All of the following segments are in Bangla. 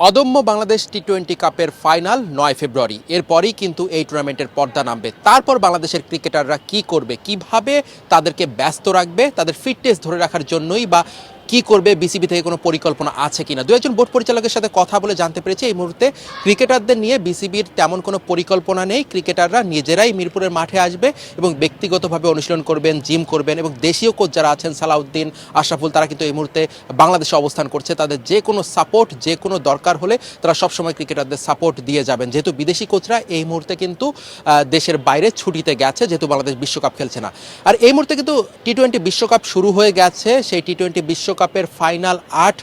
অদম্য বাংলাদেশ টি-20 কাপের ফাইনাল ৯ ফেব্রুয়ারি। এরপরই কিন্তু এই টুর্নামেন্টের পর্দা নামবে। তারপর বাংলাদেশের ক্রিকেটাররা কি করবে, কিভাবে তাদেরকে ব্যস্ত রাখবে, তাদের ফিটনেস ধরে রাখার জন্যই বা কি করবে, বিসিবি থেকে কোনো পরিকল্পনা আছে কিনা। দু একজন বোর্ড পরিচালকের সাথে কথা বলে জানতে পেরেছি এই মুহূর্তে ক্রিকেটারদের নিয়ে বিসিবির তেমন কোনো পরিকল্পনা নেই। ক্রিকেটাররা নিজেরাই মিরপুরের মাঠে আসবে এবং ব্যক্তিগতভাবে অনুশীলন করবেন, জিম করবেন এবং দেশীয় কোচ যারা আছেন সালাউদ্দিন, আশরাফুল, তারা কিন্তু এই মুহূর্তে বাংলাদেশে অবস্থান করছে। তাদের যে কোনো সাপোর্ট, যে কোনো দরকার হলে তারা সবসময় ক্রিকেটারদের সাপোর্ট দিয়ে যাবেন। যেহেতু বিদেশি কোচরা এই মুহূর্তে কিন্তু দেশের বাইরে ছুটিতে গেছে, যেহেতু বাংলাদেশ বিশ্বকাপ খেলছে না। আর এই মুহূর্তে কিন্তু টি-20 বিশ্বকাপ শুরু হয়ে গেছে। সেই টি-20 বিশ্বকাপের ফাইনাল ৮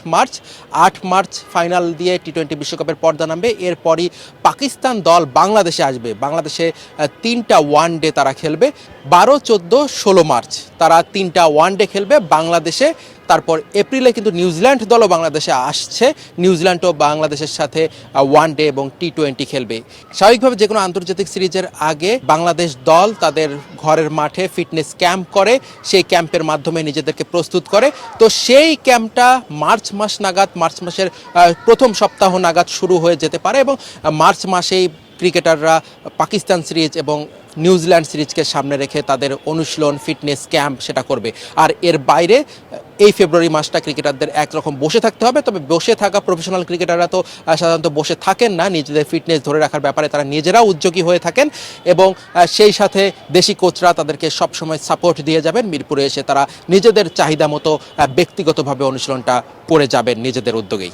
মার্চ ফাইনাল দিয়ে টি-20 বিশ্বকাপের পর্দা নামবে। এরপরই পাকিস্তান দল বাংলাদেশে আসবে। বাংলাদেশে ৩টা ওয়ানডে তারা খেলবে। ১২, ১৪, ১৬ মার্চ তারা ৩টা ওয়ানডে খেলবে বাংলাদেশে। তারপর এপ্রিলে কিন্তু নিউজিল্যান্ড দলও বাংলাদেশে আসছে। নিউজিল্যান্ডও বাংলাদেশের সাথে ওয়ানডে এবং টি-20 খেলবে। স্বাভাবিকভাবে যে কোনো আন্তর্জাতিক সিরিজের আগে বাংলাদেশ দল তাদের ঘরের মাঠে ফিটনেস ক্যাম্প করে, সেই ক্যাম্পের মাধ্যমে নিজেদেরকে প্রস্তুত করে। তো সেই ক্যাম্পটা মার্চ মাস নাগাদ, মার্চ মাসের প্রথম সপ্তাহ নাগাদ শুরু হয়ে যেতে পারে এবং মার্চ মাসেই ক্রিকেটাররা পাকিস্তান সিরিজ এবং নিউজিল্যান্ড সিরিজকে সামনে রেখে তাদের অনুশীলন, ফিটনেস ক্যাম্প সেটা করবে। আর এর বাইরে এই ফেব্রুয়ারি মাসটা ক্রিকেটারদের একরকম বসে থাকতে হবে। তবে বসে থাকা প্রফেশনাল ক্রিকেটাররা তো সাধারণত বসে থাকেন না, নিজেদের ফিটনেস ধরে রাখার ব্যাপারে তারা নিজেরাও উদ্যোগী হয়ে থাকেন এবং সেই সাথে দেশি কোচরা তাদেরকে সবসময় সাপোর্ট দিয়ে যাবেন। মিরপুরে এসে তারা নিজেদের চাহিদা মতো ব্যক্তিগতভাবে অনুশীলনটা করে যাবেন নিজেদের উদ্যোগেই।